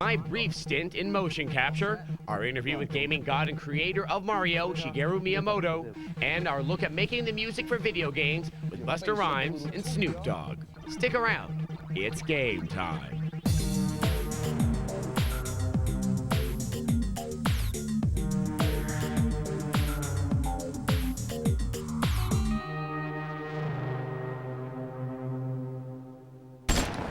My brief stint in motion capture, our interview with gaming god and creator of Mario, Shigeru Miyamoto, and our look at making the music for video games with Busta Rhymes and Snoop Dogg. Stick around, it's game time.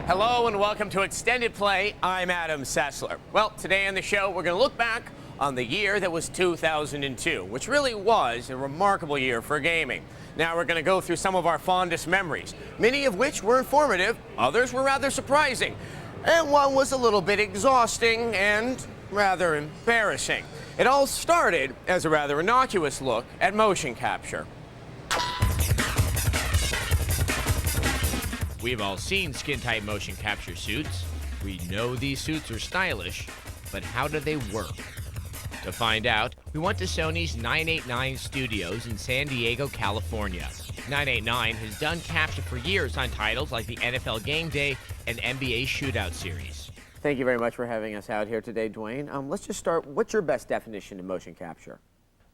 Hello and welcome to Extended Play. I'm Adam Sessler. Well, today on the show, we're going to look back on the year that was 2002, which really was a remarkable year for gaming. Now we're going to go through some of our fondest memories, many of which were informative, others were rather surprising, and one was a little bit exhausting and rather embarrassing. It all started as a rather innocuous look at motion capture. We've all seen skin-tight motion capture suits. We know these suits are stylish, but how do they work? To find out, we went to Sony's 989 studios in San Diego, California. 989 has done capture for years on titles like the NFL Game Day and NBA Shootout Series. Thank you very much for having us out here today, Dwayne. Let's just start. What's your best definition of motion capture?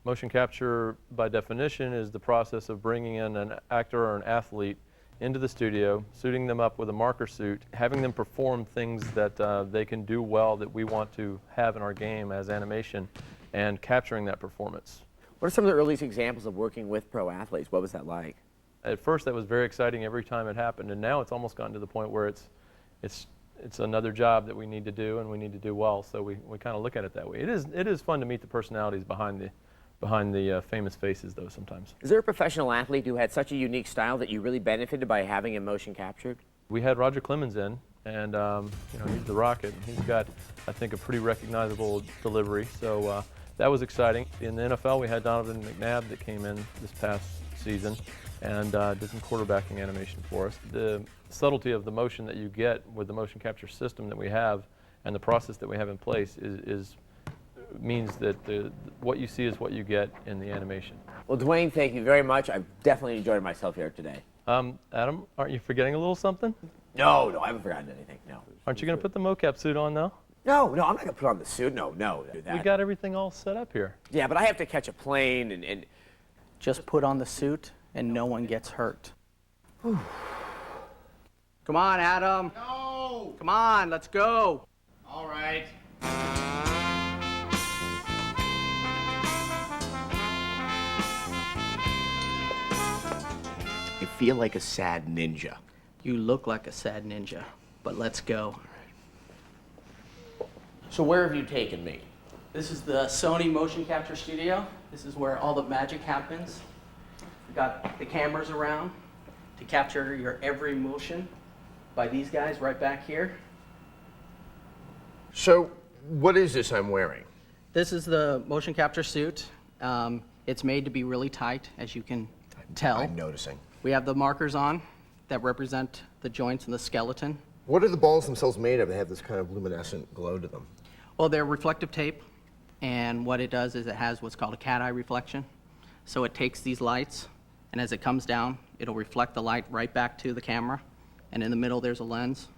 Motion capture, by definition, is the process of bringing in an actor or an athlete into the studio, suiting them up with a marker suit, having them perform things that they can do well that we want to have in our game as animation, and capturing that performance. What are some of the earliest examples of working with pro athletes? What was that like? At first, that was very exciting every time it happened, and now it's almost gotten to the point where it's another job that we need to do, and we need to do well, so we kind of look at it that way. It is fun to meet the personalities behind the famous faces, though, sometimes. Is there a professional athlete who had such a unique style that you really benefited by having him motion captured? We had Roger Clemens in, and he's the Rocket. He's got, I think, a pretty recognizable delivery, so that was exciting. In the NFL, we had Donovan McNabb that came in this past season and did some quarterbacking animation for us. The subtlety of the motion that you get with the motion capture system that we have and the process that we have in place means that what you see is what you get in the animation. Well, Dwayne, thank you very much. I've definitely enjoyed myself here today. Adam, aren't you forgetting a little something? No, I haven't forgotten anything, no. Aren't you going to put the mocap suit on, though? No, I'm not going to put on the suit. No, do that. We got everything all set up here. Yeah, but I have to catch a plane and... Just put on the suit and no one gets hurt. Come on, Adam. No! Come on, let's go. All right. I feel like a sad ninja. You look like a sad ninja, but let's go. So where have you taken me? This is the Sony motion capture studio. This is where all the magic happens. We've got the cameras around to capture your every motion by these guys right back here. So what is this I'm wearing? This is the motion capture suit. It's made to be really tight, as you can tell. I'm noticing. We have the markers on that represent the joints and the skeleton. What are the balls themselves made of? They have this kind of luminescent glow to them. Well, they're reflective tape, and what it does is it has what's called a cat eye reflection. So it takes these lights, and as it comes down, it'll reflect the light right back to the camera, and in the middle there's a lens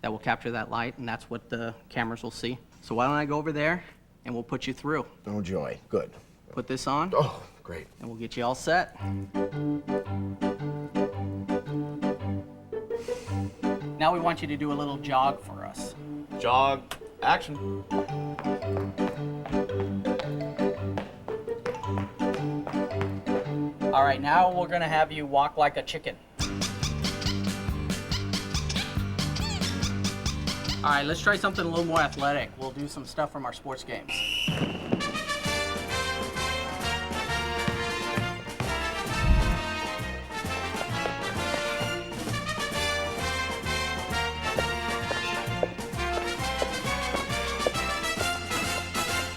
that will capture that light, and that's what the cameras will see. So why don't I go over there, and we'll put you through. Oh, joy. Good. Put this on. Oh, great. And we'll get you all set. Now we want you to do a little jog for us. Jog. Action. All right, now we're gonna have you walk like a chicken. All right, let's try something a little more athletic. We'll do some stuff from our sports games.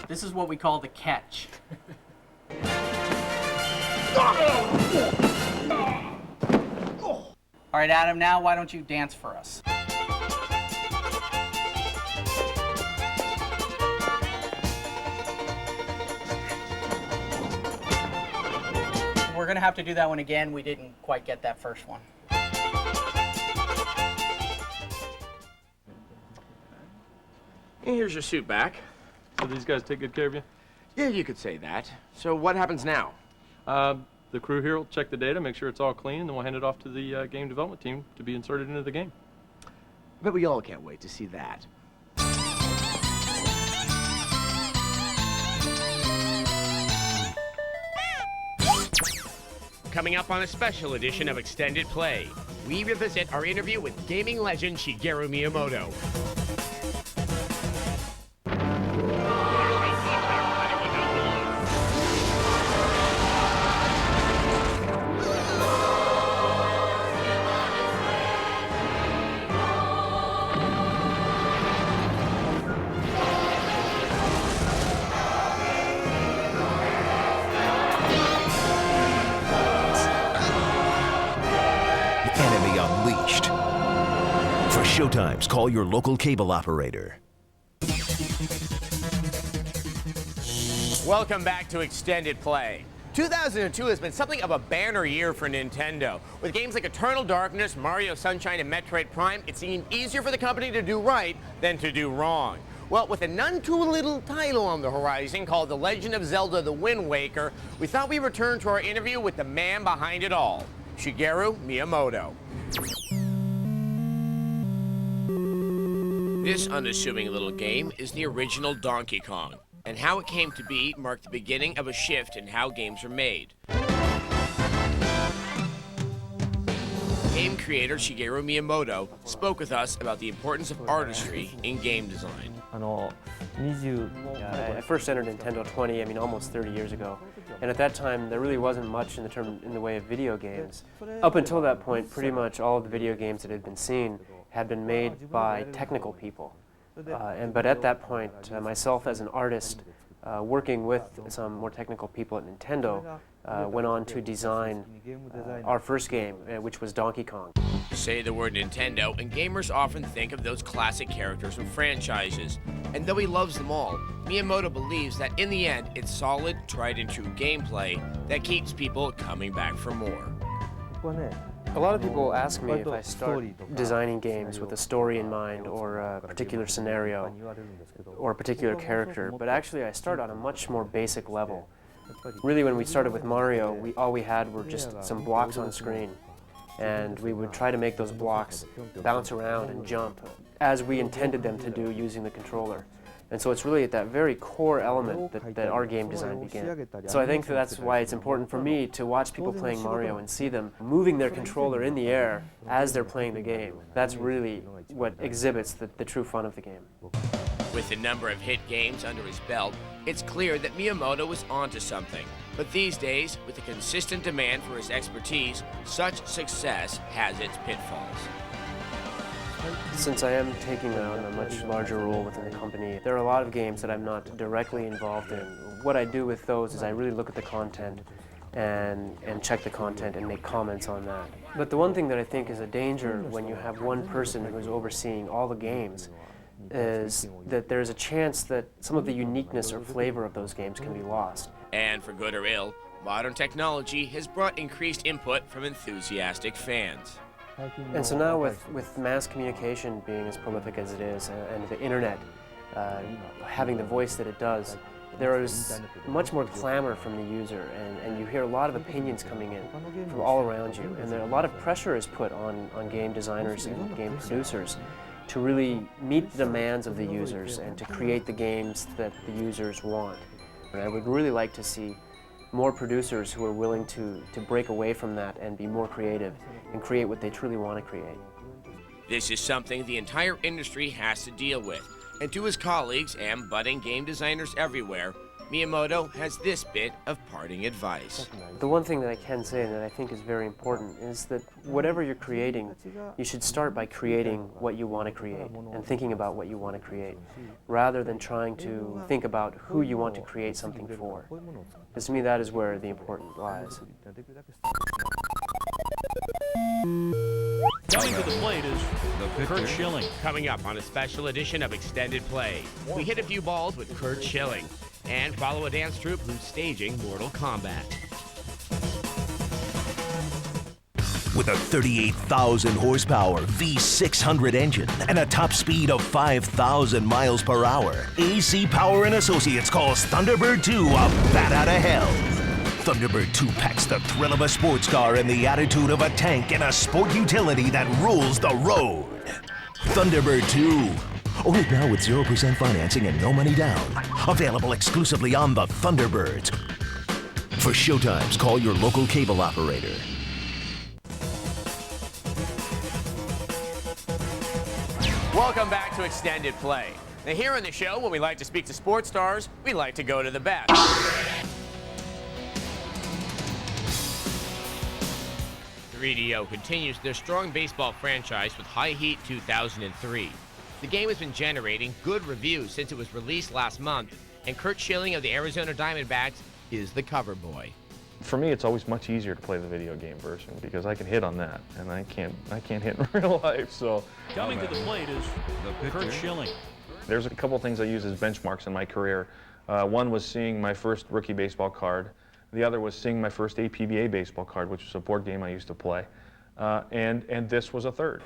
This is what we call the catch. All right, Adam, now why don't you dance for us? We're gonna have to do that one again. We didn't quite get that first one. And here's your suit back. So these guys take good care of you? Yeah, you could say that. So what happens now? The crew here will check the data, make sure it's all clean, and then we'll hand it off to the game development team to be inserted into the game. But we all can't wait to see that. Coming up on a special edition of Extended Play, we revisit our interview with gaming legend Shigeru Miyamoto. Enemy unleashed. For showtimes, call your local cable operator. Welcome back to Extended Play. 2002 has been something of a banner year for Nintendo. With games like Eternal Darkness, Mario Sunshine, and Metroid Prime, it seemed easier for the company to do right than to do wrong. Well, with a none-too-little title on the horizon called The Legend of Zelda: The Wind Waker, we thought we'd return to our interview with the man behind it all, Shigeru Miyamoto. This unassuming little game is the original Donkey Kong, and how it came to be marked the beginning of a shift in how games are made. Game creator Shigeru Miyamoto spoke with us about the importance of artistry in game design. I first entered Nintendo almost 30 years ago. And at that time, there really wasn't much in the way of video games. Up until that point, pretty much all of the video games that had been seen had been made by technical people. But at that point, myself as an artist, working with some more technical people at Nintendo, went on to design our first game, which was Donkey Kong. Say the word Nintendo, and gamers often think of those classic characters from franchises. And though he loves them all, Miyamoto believes that in the end, it's solid, tried-and-true gameplay that keeps people coming back for more. A lot of people ask me if I start designing games with a story in mind, or a particular scenario, or a particular character, but actually I start on a much more basic level. Really, when we started with Mario, all we had were just some blocks on screen, and we would try to make those blocks bounce around and jump as we intended them to do using the controller. And so it's really at that very core element that our game design began. So I think that's why it's important for me to watch people playing Mario and see them moving their controller in the air as they're playing the game. That's really what exhibits the true fun of the game. With a number of hit games under his belt, it's clear that Miyamoto was onto something. But these days, with the consistent demand for his expertise, such success has its pitfalls. Since I am taking on a much larger role within the company, there are a lot of games that I'm not directly involved in. What I do with those is I really look at the content and check the content and make comments on that. But the one thing that I think is a danger when you have one person who is overseeing all the games is that there's a chance that some of the uniqueness or flavor of those games can be lost. And for good or ill, modern technology has brought increased input from enthusiastic fans. And so now with mass communication being as prolific as it is, and the internet having the voice that it does, there is much more clamor from the user, and you hear a lot of opinions coming in from all around you, and a lot of pressure is put on game designers and game producers to really meet the demands of the users and to create the games that the users want. And I would really like to see more producers who are willing to break away from that and be more creative and create what they truly want to create. This is something the entire industry has to deal with. And to his colleagues and budding game designers everywhere, Miyamoto has this bit of parting advice. The one thing that I can say that I think is very important is that whatever you're creating, you should start by creating what you want to create and thinking about what you want to create, rather than trying to think about who you want to create something for. Because to me, that is where the importance lies. Coming to the plate is Curt Schilling. Coming up on a special edition of Extended Play, we hit a few balls with Curt Schilling and follow a dance troupe who's staging Mortal Kombat. With a 38,000 horsepower V600 engine and a top speed of 5,000 miles per hour, AC Power and Associates calls Thunderbird 2 a bat out of hell. Thunderbird 2 packs the thrill of a sports car and the attitude of a tank in a sport utility that rules the road. Thunderbird 2. Only now with 0% financing and no money down. Available exclusively on the Thunderbirds. For showtimes, call your local cable operator. Welcome back to Extended Play. Now here on the show, when we like to speak to sports stars, we like to go to the best. 3DO continues their strong baseball franchise with High Heat 2003. The game has been generating good reviews since it was released last month, and Curt Schilling of the Arizona Diamondbacks is the cover boy. For me, it's always much easier to play the video game version because I can hit on that, and I can't hit in real life. So coming to the plate is Curt Schilling. There's a couple things I use as benchmarks in my career. One was seeing my first rookie baseball card. The other was seeing my first APBA baseball card, which was a board game I used to play, and this was a third.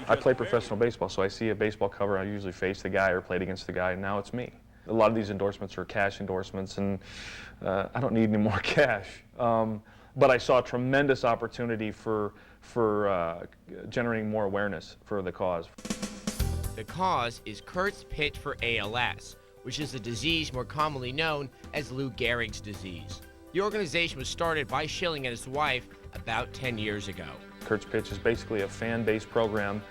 I play professional baseball, so I see a baseball cover, I usually face the guy or played against the guy, and now it's me. A lot of these endorsements are cash endorsements, and I don't need any more cash. But I saw a tremendous opportunity for generating more awareness for the cause. The cause is Curt's pitch for ALS, which is a disease more commonly known as Lou Gehrig's disease. The organization was started by Schilling and his wife about 10 years ago. Curt's Pitch is basically a fan-based program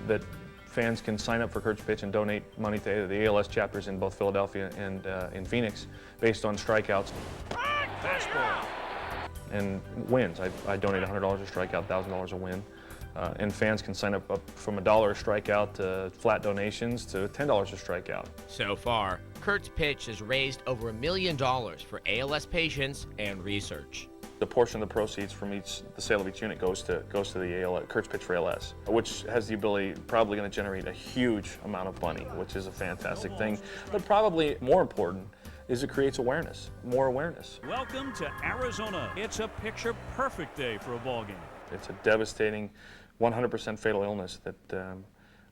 that fans can sign up for Curt's Pitch and donate money to the ALS chapters in both Philadelphia and in Phoenix based on strikeouts. Fastball. And wins. I donate $100 a strikeout, $1,000 a win. And fans can sign up from $1 a strikeout to flat donations to $10 a strikeout. So far, Curt's Pitch has raised over $1 million for ALS patients and research. A portion of the proceeds from the sale of each unit goes to the Curt's Pitch for ALS, which has the ability, probably going to generate a huge amount of money, which is a fantastic thing. But probably more important is it creates awareness, more awareness. Welcome to Arizona. It's a picture-perfect day for a ball game. It's a devastating, 100% fatal illness that,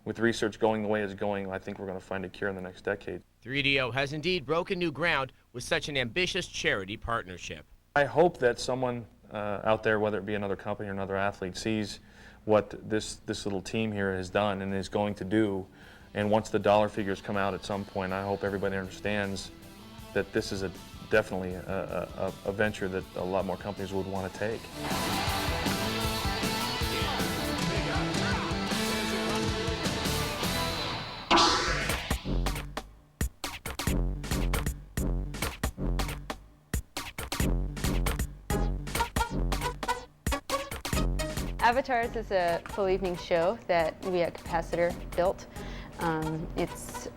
with research going the way it's going, I think we're going to find a cure in the next decade. 3DO has indeed broken new ground with such an ambitious charity partnership. I hope that someone out there, whether it be another company or another athlete, sees what this little team here has done and is going to do. And once the dollar figures come out at some point, I hope everybody understands that this is definitely a venture that a lot more companies would want to take. Avatars is a full evening show that we at Capacitor built. It's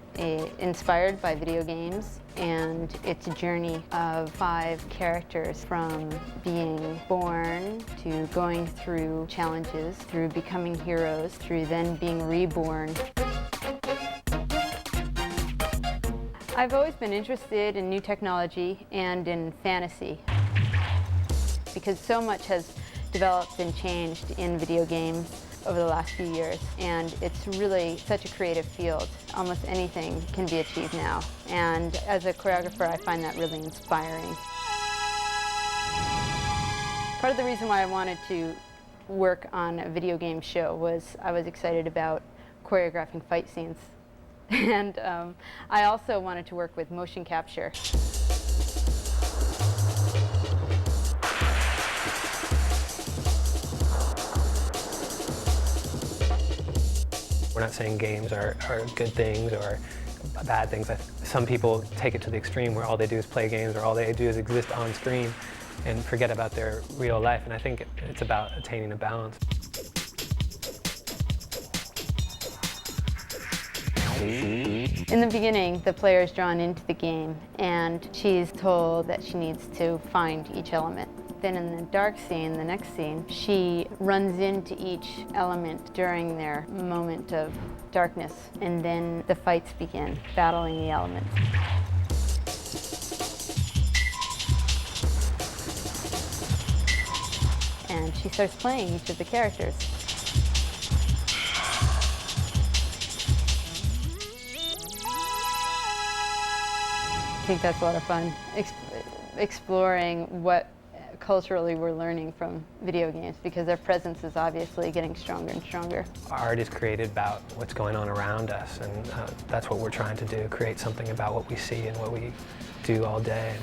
inspired by video games, and it's a journey of 5 characters from being born to going through challenges, through becoming heroes, through then being reborn. I've always been interested in new technology and in fantasy because so much has developed and changed in video games over the last few years, and it's really such a creative field. Almost anything can be achieved now, and as a choreographer I find that really inspiring. Part of the reason why I wanted to work on a video game show was I was excited about choreographing fight scenes, and I also wanted to work with motion capture. We're not saying games are good things or bad things. Some people take it to the extreme where all they do is play games or all they do is exist on screen and forget about their real life, and I think it's about attaining a balance. In the beginning, the player is drawn into the game, and she's told that she needs to find each element. Then in the dark scene, the next scene, she runs into each element during their moment of darkness, and then the fights begin, battling the elements. And and she starts playing each of the characters. I think that's a lot of fun, exploring what culturally we're learning from video games, because their presence is obviously getting stronger and stronger. Art is created about what's going on around us, and that's what we're trying to do, create something about what we see and what we do all day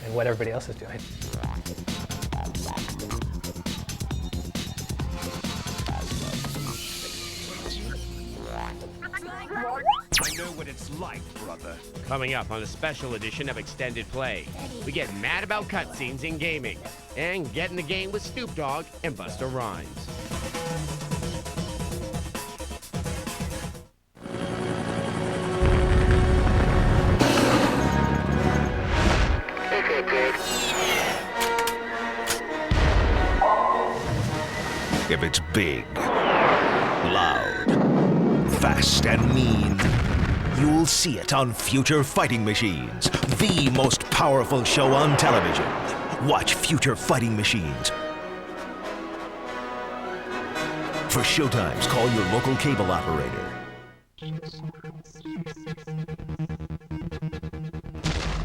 and what everybody else is doing. I know what it's like, brother. Coming up on a special edition of Extended Play, we get mad about cutscenes in gaming and get in the game with Snoop Dogg and Busta Rhymes. If it's big, loud, fast, and mean, you'll see it on Future Fighting Machines, the most powerful show on television. Watch Future Fighting Machines. For showtimes, call your local cable operator.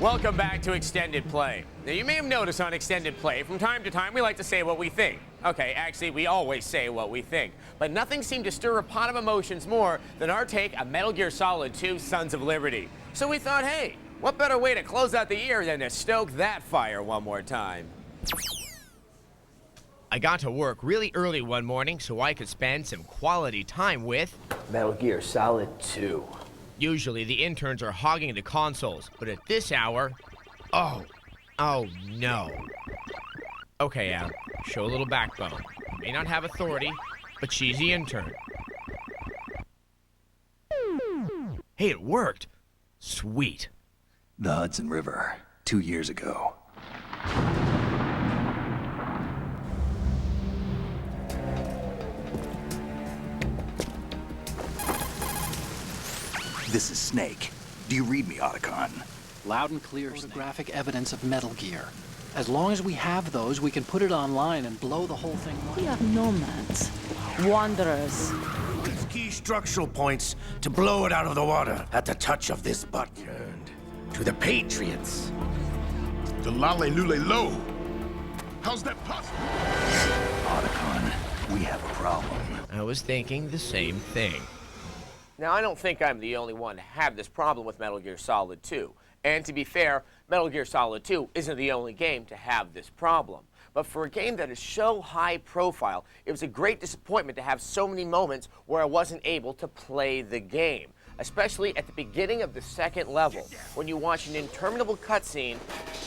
Welcome back to Extended Play. Now, you may have noticed on Extended Play, from time to time, we like to say what we think. Okay, actually, we always say what we think. But nothing seemed to stir a pot of emotions more than our take on Metal Gear Solid 2: Sons of Liberty. So we thought, hey, what better way to close out the year than to stoke that fire one more time? I got to work really early one morning so I could spend some quality time with Metal Gear Solid 2. Usually the interns are hogging the consoles, but at this hour, oh no. Okay, Al, show a little backbone. May not have authority, but she's the intern. Hey, it worked. Sweet. The Hudson River, 2 years ago. This is Snake. Do you read me, Otacon? Loud and clear photographic evidence of Metal Gear. As long as we have those, we can put it online and blow the whole thing up. We are nomads, wanderers. These key structural points to blow it out of the water at the touch of this button. To the Patriots. The Lale Lule Lo. How's that possible? Otacon, we have a problem. I was thinking the same thing. Now, I don't think I'm the only one to have this problem with Metal Gear Solid 2. And to be fair, Metal Gear Solid 2 isn't the only game to have this problem. But for a game that is so high profile, it was a great disappointment to have so many moments where I wasn't able to play the game. Especially at the beginning of the second level, when you watch an interminable cutscene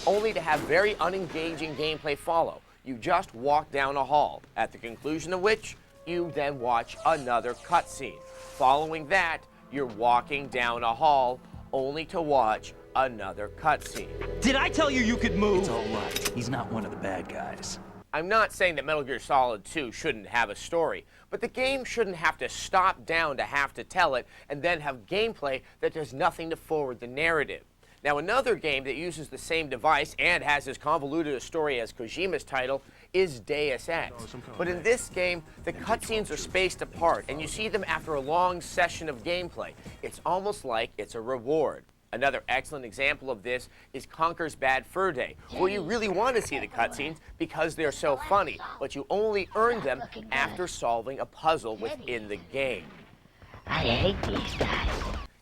only to have very unengaging gameplay follow. You just walk down a hall, at the conclusion of which, you then watch another cutscene. Following that, you're walking down a hall only to watch another cutscene. Did I tell you you could move? It's all right. He's not one of the bad guys. I'm not saying that Metal Gear Solid 2 shouldn't have a story, but the game shouldn't have to stop down to have to tell it and then have gameplay that does nothing to forward the narrative. Now, another game that uses the same device and has as convoluted a story as Kojima's title is Deus Ex. But in this game, the cutscenes are spaced apart, and you see them after a long session of gameplay. It's almost like it's a reward. Another excellent example of this is Conker's Bad Fur Day, where you really want to see the cutscenes because they're so funny, but you only earn them after solving a puzzle within the game. I hate these guys.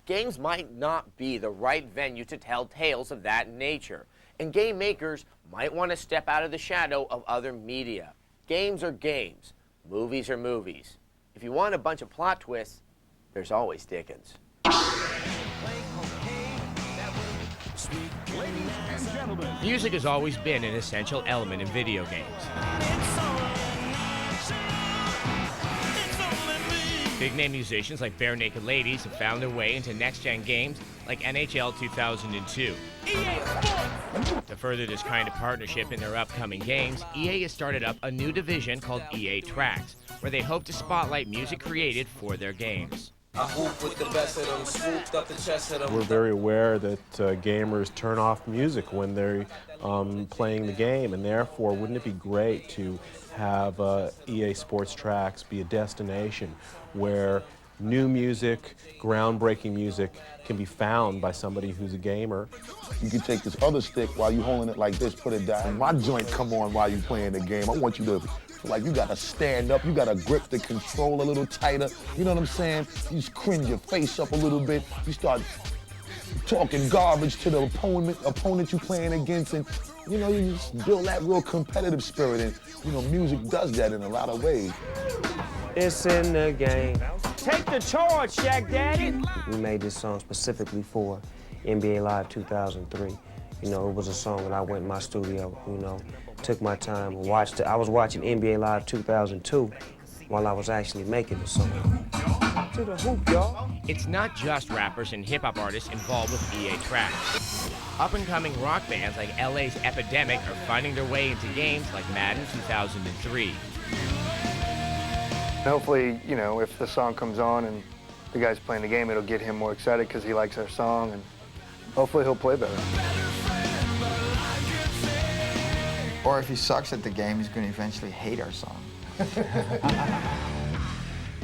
Games might not be the right venue to tell tales of that nature, and game makers might want to step out of the shadow of other media. Games are games. Movies are movies. If you want a bunch of plot twists, there's always Dickens. Music has always been an essential element in video games. Big-name musicians like Bare Naked Ladies have found their way into next-gen games like NHL 2002. To further this kind of partnership in their upcoming games, EA has started up a new division called EA Tracks, where they hope to spotlight music created for their games. I hoop with the best of them, swooped up the chest of them. We're very aware that gamers turn off music when they're playing the game, and therefore wouldn't it be great to have EA Sports Tracks be a destination where new music, groundbreaking music can be found by somebody who's a gamer. You can take this other stick while you holding it like this, put it down. My joint come on while you playing the game. I want you to feel like you gotta stand up, you gotta grip the control a little tighter. You know what I'm saying? You just cringe your face up a little bit. You start talking garbage to the opponent you playing against, and you know, you just build that real competitive spirit, and you know, music does that in a lot of ways. It's in the game. Take the charge, Shaq Daddy. We made this song specifically for NBA Live 2003. You know, it was a song that I went in my studio, you know, took my time and watched it. I was watching NBA Live 2002 while I was actually making the song. To the hoop, y'all. It's not just rappers and hip-hop artists involved with EA Tracks. Up-and-coming rock bands like LA's Epidemic are finding their way into games like Madden 2003. Hopefully, you know, if the song comes on and the guy's playing the game, it'll get him more excited because he likes our song, and hopefully he'll play better. Or if he sucks at the game, he's going to eventually hate our song.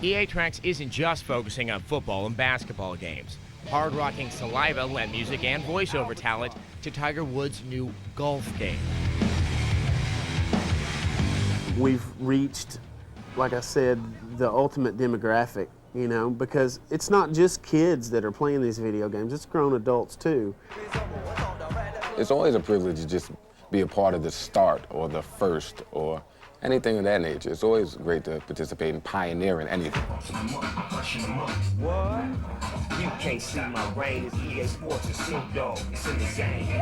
EA Tracks isn't just focusing on football and basketball games. Hard-rocking Saliva lent music and voiceover talent to Tiger Woods' new golf game. We've reached, like I said, the ultimate demographic, you know, because it's not just kids that are playing these video games, it's grown adults too. It's always a privilege to just be a part of the start or the first or anything of that nature. It's always great to participate in pioneering anything. What? You can't see my reign. It's EA Sports and Snoop Dogg. It's in the game.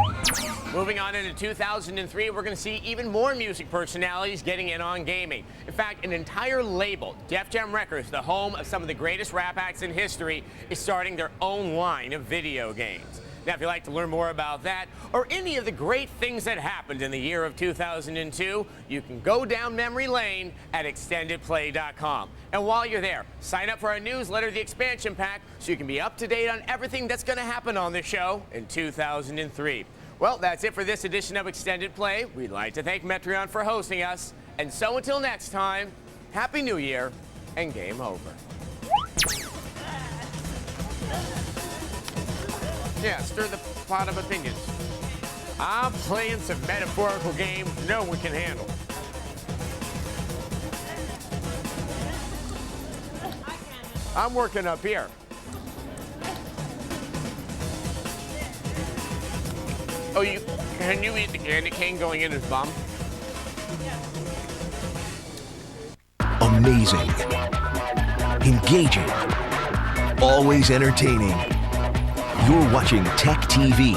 Moving on into 2003, we're going to see even more music personalities getting in on gaming. In fact, an entire label, Def Jam Records, the home of some of the greatest rap acts in history, is starting their own line of video games. Now, if you'd like to learn more about that or any of the great things that happened in the year of 2002, you can go down memory lane at extendedplay.com. And while you're there, sign up for our newsletter, The Expansion Pack, so you can be up to date on everything that's going to happen on the show in 2003. Well, that's it for this edition of Extended Play. We'd like to thank Metreon for hosting us. And so until next time, Happy New Year and game over. Yeah, stir the pot of opinions. I'm playing some metaphorical games no one can handle. I'm working up here. Oh, can you eat the candy cane going in his bum? Amazing. Engaging. Always entertaining. You're watching Tech TV.